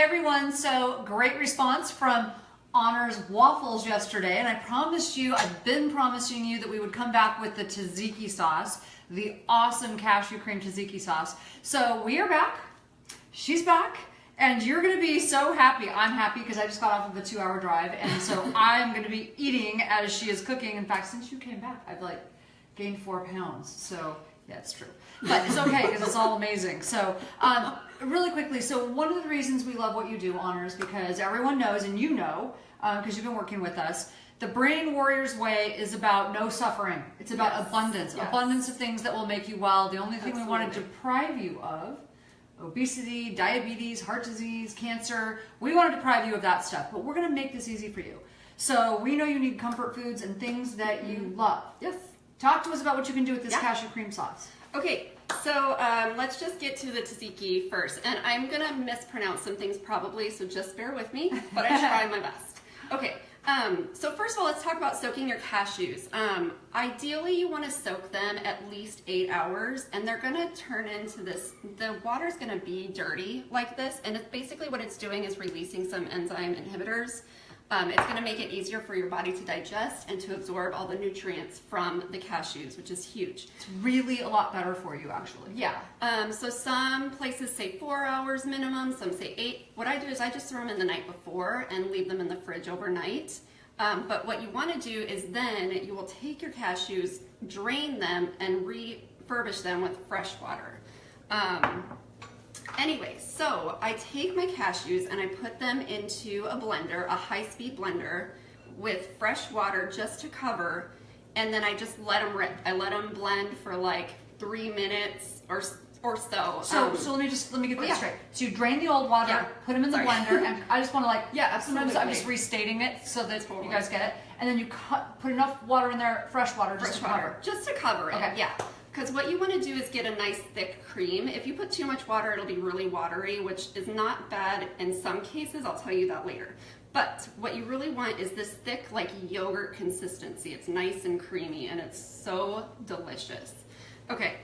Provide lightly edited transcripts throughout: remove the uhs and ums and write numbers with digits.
everyone, so great response from Honor's waffles yesterday, and I promised you, I've been promising you that we would come back with the tzatziki sauce, the awesome cashew cream tzatziki sauce. So we are back, she's back, and you're gonna be so happy. I'm happy because I just got off of a 2-hour drive, and so I'm gonna be eating as she is cooking. In fact, since you came back, I've like gained 4 pounds, so yeah, it's true. But it's okay because it's all amazing. So really quickly, so one of the reasons we love what you do, Honor, is because everyone knows, and you know, because you've been working with us, the Brain Warriors Way is about no suffering. It's about abundance. Yes. Abundance of things that will make you well. The only thing we want to deprive you of, obesity, diabetes, heart disease, cancer, we want to deprive you of that stuff. But we're going to make this easy for you. So we know you need comfort foods and things that you love. Yes. Talk to us about what you can do with this cashew cream sauce. Okay, so let's just get to the tzatziki first. And I'm going to mispronounce some things probably, so just bear with me, but I try my best. Okay, so first of all, let's talk about soaking your cashews. Ideally, you want to soak them at least 8 hours, and they're going to turn into this, the water's going to be dirty like this, and it's basically what it's doing is releasing some enzyme inhibitors. It's going to make it easier for your body to digest and to absorb all the nutrients from the cashews, which is huge. It's really a lot better for you, actually. Yeah. So some places say 4 hours minimum, some say 8. What I do is I just throw them in the night before and leave them in the fridge overnight. But what you want to do is then you will take your cashews, drain them, and refurbish them with fresh water. Anyway, so I take my cashews and I put them into a blender, a high-speed blender with fresh water just to cover, and then I just let them rip. I let them blend for like 3 minutes or so. So let me get this straight. So you drain the old water, put them in the blender, and I just want to like, sometimes I'm just restating it so that you guys get it, and then you put enough water in there, fresh water, just to cover. Just to cover it, yeah. Because what you want to do is get a nice thick cream. If you put too much water, it'll be really watery, which is not bad in some cases. I'll tell you that later. But what you really want is this thick, like yogurt consistency. It's nice and creamy, and it's so delicious. Okay,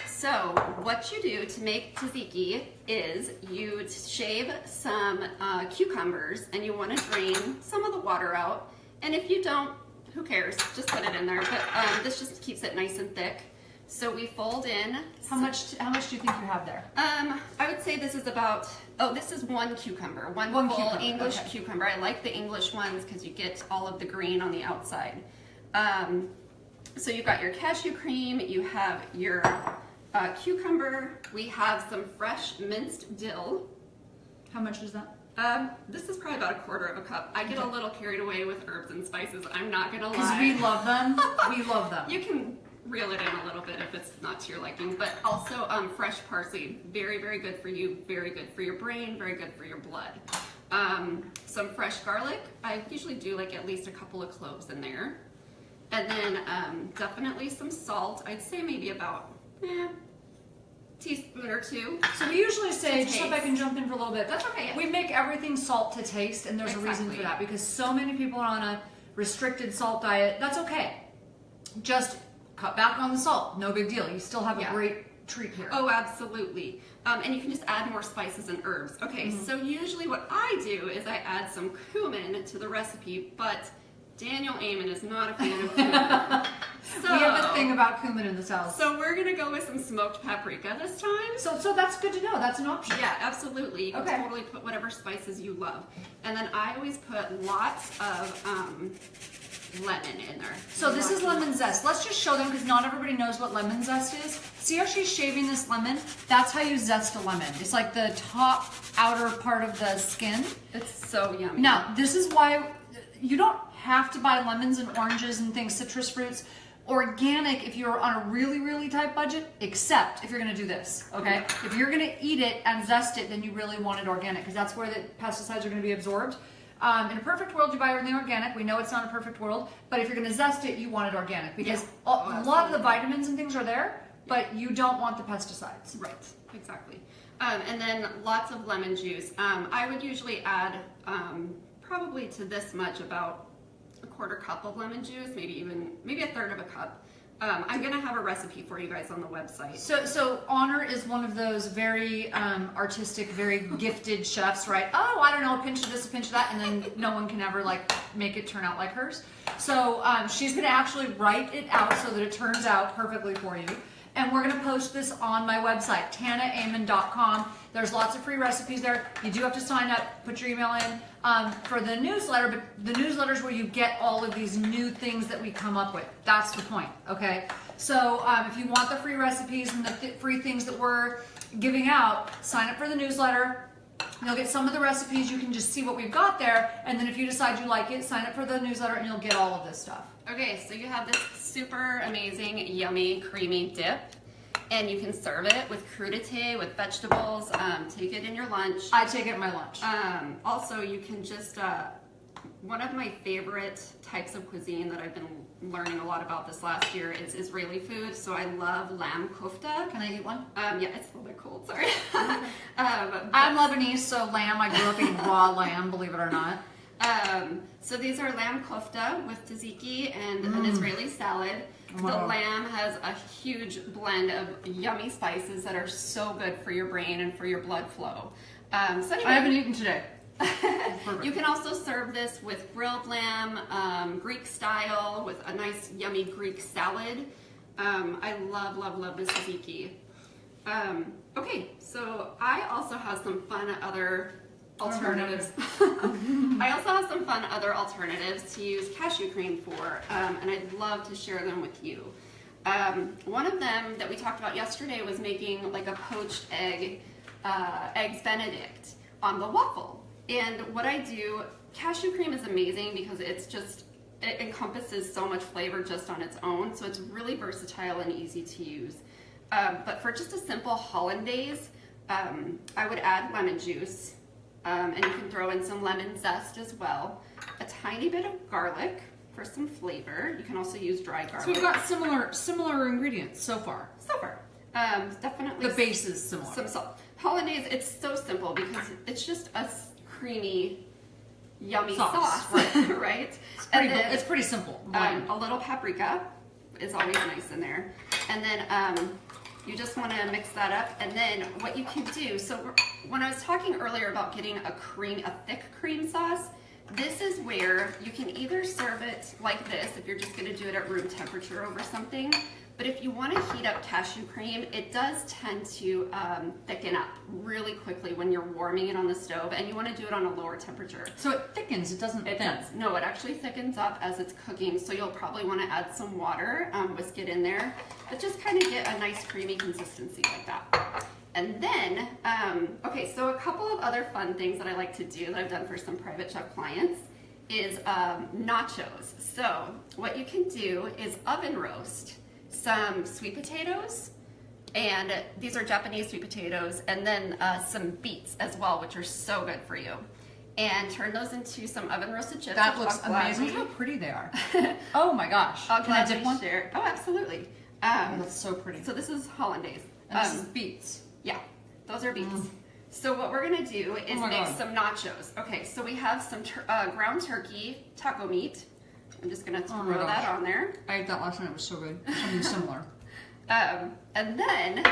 so what you do to make tzatziki is you shave some cucumbers, and you want to drain some of the water out. And if you don't, who cares? Just put it in there. But this just keeps it nice and thick. So we fold in. How much do you think you have there? I would say this is about, this is 1 cucumber, one full cucumber. English cucumber. I like the English ones because you get all of the green on the outside. So you've got your cashew cream, you have your cucumber, we have some fresh minced dill. How much is that? This is probably about 1/4 cup. I get a little carried away with herbs and spices, I'm not gonna lie. Because we love them. We love them. You can reel it in a little bit if it's not to your liking, but also fresh parsley, very, very good for you, very good for your brain, very good for your blood. Some fresh garlic. I usually do like at least a couple of cloves in there. And then definitely some salt. I'd say maybe about teaspoon or 2. So we usually say, just if I can jump in for a little bit, that's okay. We make everything salt to taste, and there's a reason for that, because so many people are on a restricted salt diet. That's okay. Just cut back on the salt, no big deal. You still have a great treat here. Oh, absolutely. And you can just add more spices and herbs. Okay, so usually what I do is I add some cumin to the recipe, but Daniel Amen is not a fan of cumin. So, we have a thing about cumin in this house. So we're gonna go with some smoked paprika this time. So that's good to know. That's an option. Yeah, absolutely. You can totally put whatever spices you love. And then I always put lots of lemon in there. So this is lemon zest. Let's just show them because not everybody knows what lemon zest is. See how she's shaving this lemon? That's how you zest a lemon. It's like the top outer part of the skin. It's so yummy. Now, this is why you don't have to buy lemons and oranges and things, citrus fruits. Organic if you're on a really, really tight budget, except if you're gonna do this, okay? If you're gonna eat it and zest it, then you really want it organic because that's where the pesticides are gonna be absorbed. In a perfect world, you buy everything organic. We know it's not a perfect world, but if you're going to zest it, you want it organic because a lot of the vitamins and things are there, but you don't want the pesticides. Right, exactly. And then lots of lemon juice. I would usually add probably to this much about a 1/4 cup of lemon juice, maybe 1/3 of a cup. I'm gonna have a recipe for you guys on the website. So Honor is one of those very artistic, very gifted chefs, right? Oh, I don't know, a pinch of this, a pinch of that, and then no one can ever like make it turn out like hers. So she's gonna actually write it out so that it turns out perfectly for you. And we're gonna post this on my website, tanaamen.com. There's lots of free recipes there. You do have to sign up, put your email in for the newsletter, but the newsletter is where you get all of these new things that we come up with. That's the point, okay? So if you want the free recipes and the free things that we're giving out, sign up for the newsletter. You'll get some of the recipes. You can just see what we've got there. And then if you decide you like it, sign up for the newsletter and you'll get all of this stuff. Okay, so you have this super amazing, yummy, creamy dip. And you can serve it with crudité, with vegetables, take it in your lunch. I take it in my lunch. Also, you can just, one of my favorite types of cuisine that I've been learning a lot about this last year is Israeli food. So I love lamb kofta. Can I eat one? Yeah, it's a little bit cold, sorry. I'm Lebanese, so lamb, I grew up eating raw lamb, believe it or not. So these are lamb kofta with tzatziki and an Israeli salad. Wow. The lamb has a huge blend of yummy spices that are so good for your brain and for your blood flow. So anyway, I haven't eaten today. you can also serve this with grilled lamb, Greek style, with a nice yummy Greek salad. I love, love, love this tzatziki. Okay, so I also have some fun other alternatives. I also have some fun other alternatives to use cashew cream for, and I'd love to share them with you. One of them that we talked about yesterday was making like a poached eggs Benedict on the waffle. And what I do, cashew cream is amazing because it encompasses so much flavor just on its own, so it's really versatile and easy to use. But for just a simple hollandaise, I would add lemon juice. And you can throw in some lemon zest as well. A tiny bit of garlic for some flavor. You can also use dry garlic. So we've got similar ingredients so far. Definitely. The base is similar. Some salt. Hollandaise, it's so simple because it's just a creamy, yummy sauce, right? It's pretty simple. A little paprika is always nice in there. And then you just want to mix that up, and then what you can do, so when I was talking earlier about getting a thick cream sauce, this is where you can either serve it like this, if you're just going to do it at room temperature over something, but if you want to heat up cashew cream, it does tend to thicken up really quickly when you're warming it on the stove, and you want to do it on a lower temperature. So it thickens, it doesn't thin. No, it actually thickens up as it's cooking, so you'll probably want to add some water, whisk it in there, but just kind of get a nice creamy consistency like that. And then, okay, so a couple of other fun things that I like to do that I've done for some private chef clients is nachos. So what you can do is oven roast some sweet potatoes, and these are Japanese sweet potatoes, and then some beets as well, which are so good for you. And turn those into some oven roasted chips. That looks amazing. Look how pretty they are. Oh my gosh. Can I dip one? Share. Oh, absolutely. That's so pretty. So this is hollandaise. And this is beets. Yeah, those are beets. So what we're gonna do is make some nachos. Okay, so we have some ground turkey taco meat. I'm just gonna throw that on there. I ate that last night, it was so good. Something similar. And then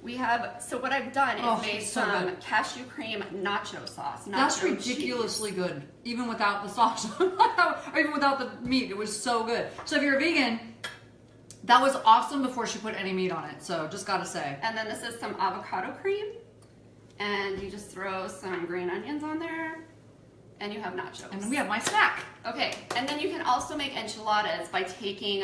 we have, so what I've done is made some cashew cream nacho sauce. That's ridiculously good, even without the sauce, or even without the meat. It was so good. So if you're a vegan, that was awesome before she put any meat on it. So just gotta say. And then this is some avocado cream, and you just throw some green onions on there, and you have nachos. And then we have my snack. Okay, and then you can also make enchiladas by taking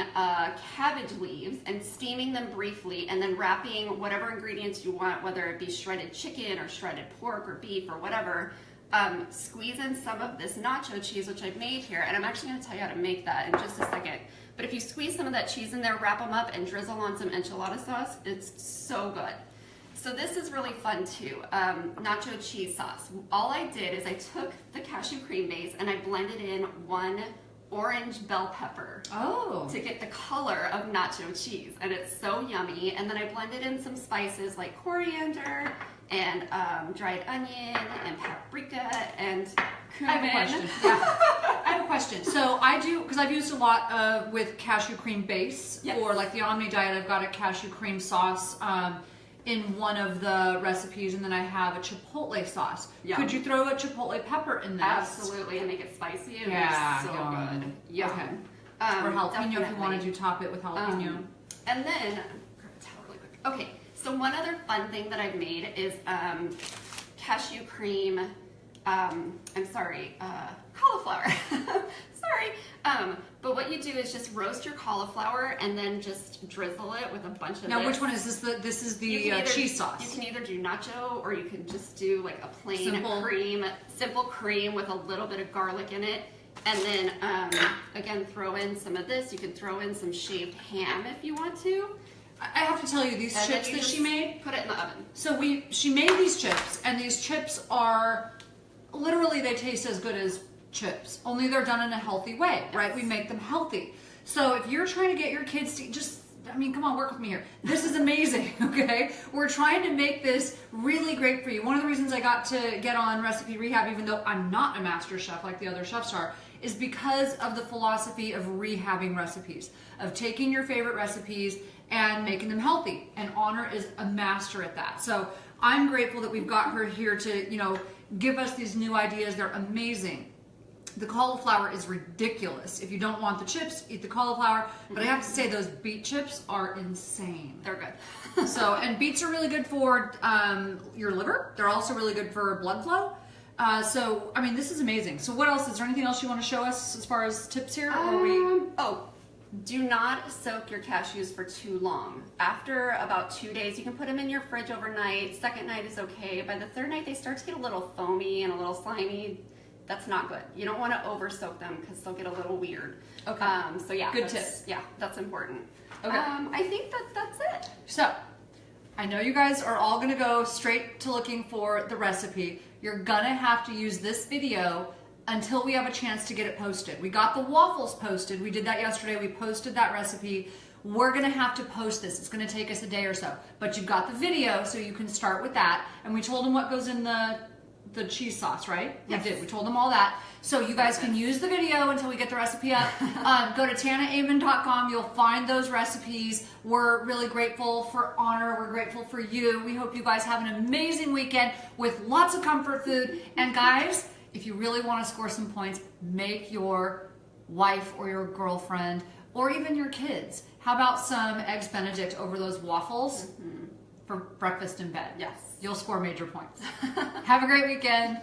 cabbage leaves and steaming them briefly, and then wrapping whatever ingredients you want, whether it be shredded chicken or shredded pork or beef or whatever. Squeeze in some of this nacho cheese, which I've made here, and I'm actually going to tell you how to make that in just a second. But if you squeeze some of that cheese in there, wrap them up, and drizzle on some enchilada sauce, it's so good. So this is really fun too, nacho cheese sauce. All I did is I took the cashew cream base and I blended in 1 orange bell pepper to get the color of nacho cheese, and it's so yummy. And then I blended in some spices like coriander and dried onion and paprika, and cumin. I have a question. Yeah. I have a question. So I do, because I've used a lot of with cashew cream base for like the Omni diet. I've got a cashew cream sauce in one of the recipes, and then I have a chipotle sauce. Yum. Could you throw a chipotle pepper in this? Absolutely, and make it spicy. And yeah, so yum. good. Yum. Okay. Or jalapeno definitely. if you wanted to top it with jalapeno. And then, grab a towel really quick. Okay, so one other fun thing that I've made is cashew cream, cauliflower. Sorry. But what you do is just roast your cauliflower and then just drizzle it with a bunch of Now, which one is this? This is the cheese sauce. You can either do nacho or you can just do like a plain simple cream with a little bit of garlic in it. And then, again, throw in some of this. You can throw in some shaved ham if you want to. I have to tell you, these chips that she made. Put it in the oven. So she made these chips, and these chips are, literally they taste as good as chips. Only they're done in a healthy way, right? We make them healthy. So if you're trying to get your kids to come on, work with me here. This is amazing, okay? We're trying to make this really great for you. One of the reasons I got to get on Recipe Rehab, even though I'm not a master chef like the other chefs are, is because of the philosophy of rehabbing recipes, of taking your favorite recipes and making them healthy. And Honor is a master at that. So I'm grateful that we've got her here to, give us these new ideas. They're amazing. The cauliflower is ridiculous. If you don't want the chips, eat the cauliflower. But I have to say, those beet chips are insane. They're good. And beets are really good for your liver. They're also really good for blood flow. This is amazing. So what else? Is there anything else you want to show us as far as tips here? Do not soak your cashews for too long. After about 2 days, you can put them in your fridge overnight. Second night is okay. By the third night, they start to get a little foamy and a little slimy. That's not good. You don't want to over soak them because they'll get a little weird. Okay. Good tip. Yeah, that's important. Okay. I think that's it. So, I know you guys are all going to go straight to looking for the recipe. You're going to have to use this video until we have a chance to get it posted. We got the waffles posted. We did that yesterday. We posted that recipe. We're going to have to post this. It's going to take us a day or so. But you've got the video, so you can start with that. And we told them what goes in the cheese sauce, right? Yes. We did. We told them all that. So you guys can use the video until we get the recipe up. Go to TanaAmon.com. You'll find those recipes. We're really grateful for Honor. We're grateful for you. We hope you guys have an amazing weekend with lots of comfort food. And guys, if you really want to score some points, make your wife or your girlfriend or even your kids. How about some Eggs Benedict over those waffles for breakfast in bed? Yes. You'll score major points. Have a great weekend.